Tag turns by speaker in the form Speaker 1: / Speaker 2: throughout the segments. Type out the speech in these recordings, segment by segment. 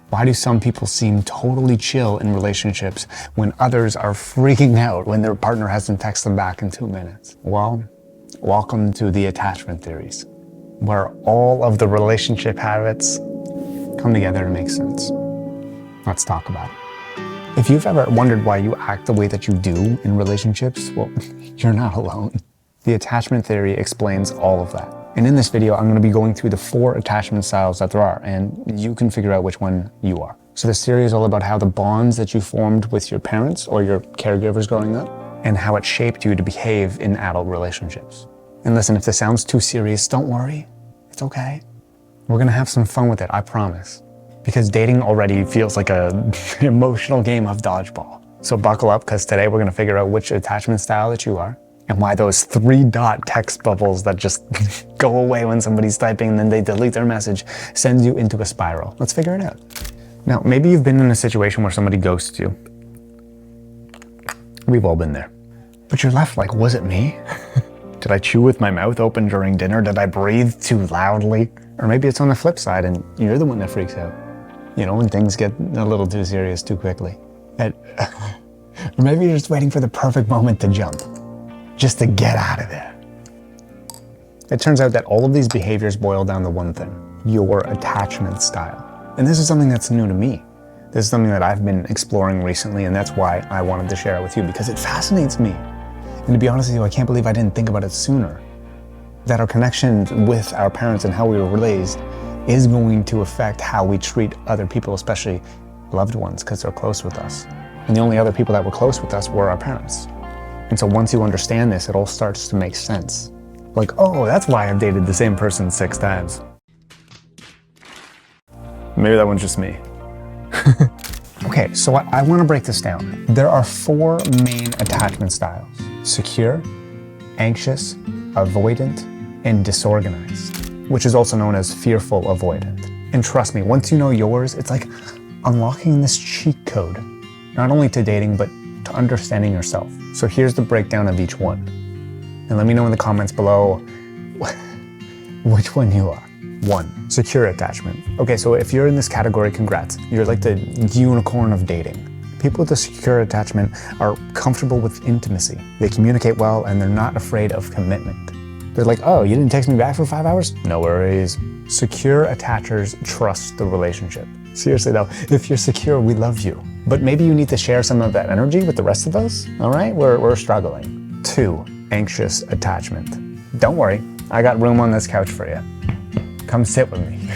Speaker 1: Why do some people seem totally chill in relationships when others are freaking out when their partner hasn't texted them back in 2 minutes? Well, welcome to the attachment theories, where all of the relationship habits come together to make sense. Let's talk about it. If you've ever wondered why you act the way that you do in relationships, well, you're not alone. The attachment theory explains all of that. And in this video, I'm going to be going through the 4 attachment styles that there are, and you can figure out which one you are. So this theory is all about how the bonds that you formed with your parents or your caregivers growing up, and how it shaped you to behave in adult relationships. And listen, if this sounds too serious, don't worry. It's okay. We're going to have some fun with it, I promise. Because dating already feels like an emotional game of dodgeball. So buckle up, because today we're going to figure out which attachment style that you are, and why those 3-dot text bubbles that just go away when somebody's typing and then they delete their message sends you into a spiral. Let's figure it out. Now, maybe you've been in a situation where somebody ghosts you. We've all been there. But you're left like, was it me? Did I chew with my mouth open during dinner? Did I breathe too loudly? Or maybe it's on the flip side and you're the one that freaks out. You know, when things get a little too serious too quickly. Or maybe you're just waiting for the perfect moment to jump. Just to get out of there. It turns out that all of these behaviors boil down to one thing: your attachment style. And this is something that's new to me. This is something that I've been exploring recently, and that's why I wanted to share it with you, because it fascinates me. And to be honest with you, I can't believe I didn't think about it sooner. That our connection with our parents and how we were raised is going to affect how we treat other people, especially loved ones, because they're close with us. And the only other people that were close with us were our parents. And so once you understand this, it all starts to make sense. Like, oh, that's why I've dated the same person 6 times. Maybe that one's just me. Okay, so I want to break this down. There are 4 main attachment styles: secure, anxious, avoidant, and disorganized, which is also known as fearful avoidant. And trust me, once you know yours, it's like unlocking this cheat code, not only to dating, but to understanding yourself. So here's the breakdown of each one. And let me know in the comments below which one you are. 1, secure attachment. Okay, so if you're in this category, congrats. You're like the unicorn of dating. People with a secure attachment are comfortable with intimacy. They communicate well and they're not afraid of commitment. They're like, oh, you didn't text me back for 5 hours? No worries. Secure attachers trust the relationship. Seriously though, if you're secure, we love you. But maybe you need to share some of that energy with the rest of us, all right? We're struggling. 2, anxious attachment. Don't worry, I got room on this couch for you. Come sit with me,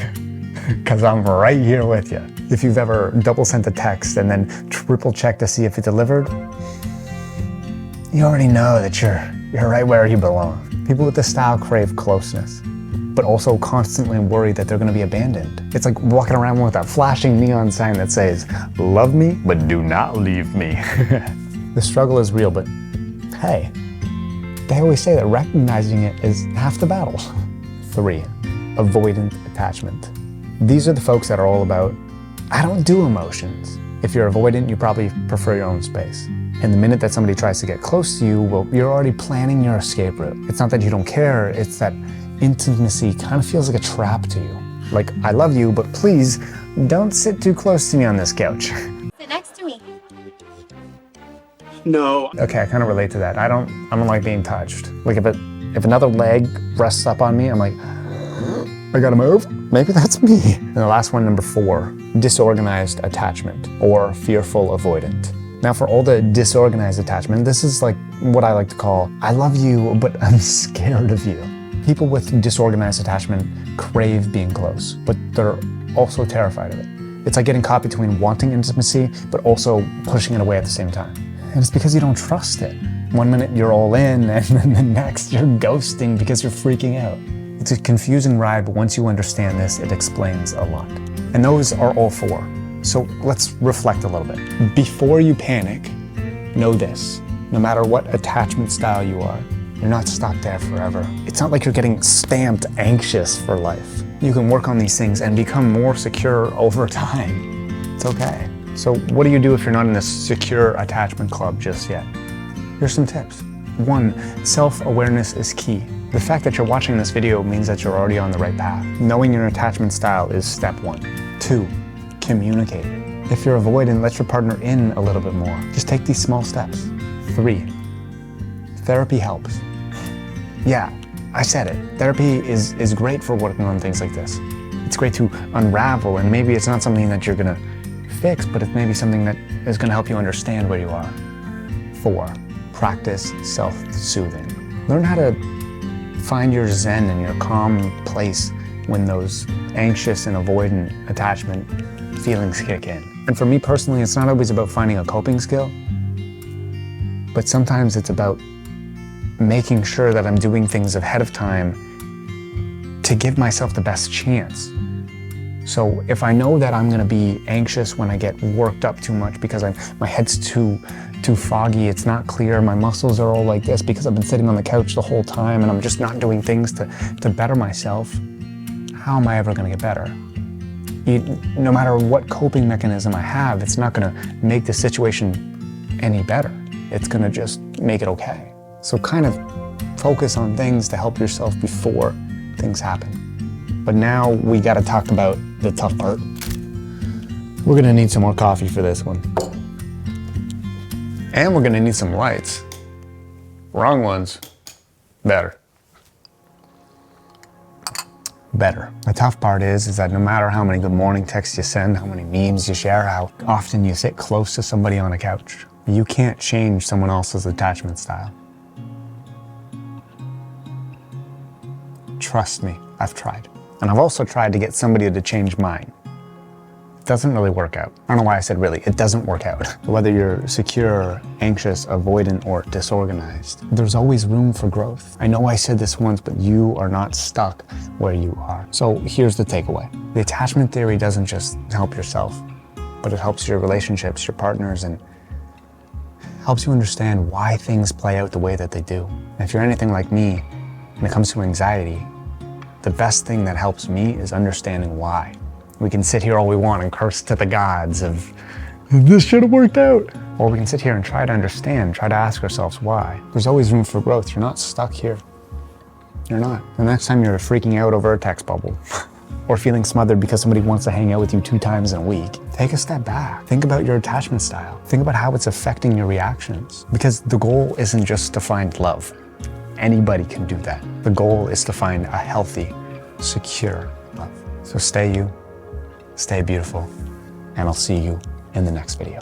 Speaker 1: because I'm right here with you. If you've ever double sent a text and then triple checked to see if it delivered, you already know that you're right where you belong. People with this style crave closeness, but also constantly worry that they're going to be abandoned. It's like walking around with a flashing neon sign that says, love me, but do not leave me. The struggle is real, but hey, they always say that recognizing it is half the battle. 3, avoidant attachment. These are the folks that are all about, I don't do emotions. If you're avoidant, you probably prefer your own space. And the minute that somebody tries to get close to you, well, you're already planning your escape route. It's not that you don't care, it's that intimacy kind of feels like a trap to you. Like, I love you, but please don't sit too close to me on this couch.
Speaker 2: Sit next to me.
Speaker 3: No.
Speaker 1: Okay, I kind of relate to that. I don't like being touched. Like if another leg rests up on me, I'm like, I gotta move. Maybe that's me. And the last one, number 4, disorganized attachment or fearful avoidant. Now for all the disorganized attachment, this is like what I like to call, I love you, but I'm scared of you. People with disorganized attachment crave being close, but they're also terrified of it. It's like getting caught between wanting intimacy, but also pushing it away at the same time. And it's because you don't trust it. One minute you're all in, and then the next you're ghosting because you're freaking out. It's a confusing ride, but once you understand this, it explains a lot. And those are all 4. So let's reflect a little bit. Before you panic, know this: no matter what attachment style you are, you're not stuck there forever. It's not like you're getting stamped anxious for life. You can work on these things and become more secure over time. It's okay. So what do you do if you're not in a secure attachment club just yet? Here's some tips. 1, self-awareness is key. The fact that you're watching this video means that you're already on the right path. Knowing your attachment style is step 1. 2, Communicate. If you're avoidant, let your partner in a little bit more. Just take these small steps. 3, therapy helps. Yeah, I said it. Therapy is great for working on things like this. It's great to unravel, and maybe it's not something that you're gonna fix, but it's maybe something that is gonna help you understand where you are. 4, practice self-soothing. Learn how to find your zen and your calm place when those anxious and avoidant attachment feelings kick in. And for me personally, it's not always about finding a coping skill, but sometimes it's about making sure that I'm doing things ahead of time to give myself the best chance. So if I know that I'm gonna be anxious when I get worked up too much because my head's too foggy, it's not clear, my muscles are all like this because I've been sitting on the couch the whole time and I'm just not doing things to better myself, how am I ever gonna get better? No matter what coping mechanism I have, it's not gonna make the situation any better. It's gonna just make it okay. So kind of focus on things to help yourself before things happen. But now we gotta talk about the tough part. We're gonna need some more coffee for this one. And we're gonna need some lights. Wrong ones. Better. Better. The tough part is that no matter how many good morning texts you send, how many memes you share, how often you sit close to somebody on a couch, you can't change someone else's attachment style. Trust me, I've tried. And I've also tried to get somebody to change mine. It doesn't really work out. I don't know why I said really, it doesn't work out. Whether you're secure, anxious, avoidant, or disorganized, there's always room for growth. I know I said this once, but you are not stuck where you are. So here's the takeaway. The attachment theory doesn't just help yourself, but it helps your relationships, your partners, and helps you understand why things play out the way that they do. And if you're anything like me, when it comes to anxiety, the best thing that helps me is understanding why. We can sit here all we want and curse to the gods of, this should have worked out. Or we can sit here and try to understand, try to ask ourselves why. There's always room for growth. You're not stuck here. You're not. The next time you're freaking out over a text bubble or feeling smothered because somebody wants to hang out with you 2 times in a week, take a step back. Think about your attachment style. Think about how it's affecting your reactions. Because the goal isn't just to find love. Anybody can do that. The goal is to find a healthy, secure love. So stay you, stay beautiful, and I'll see you in the next video.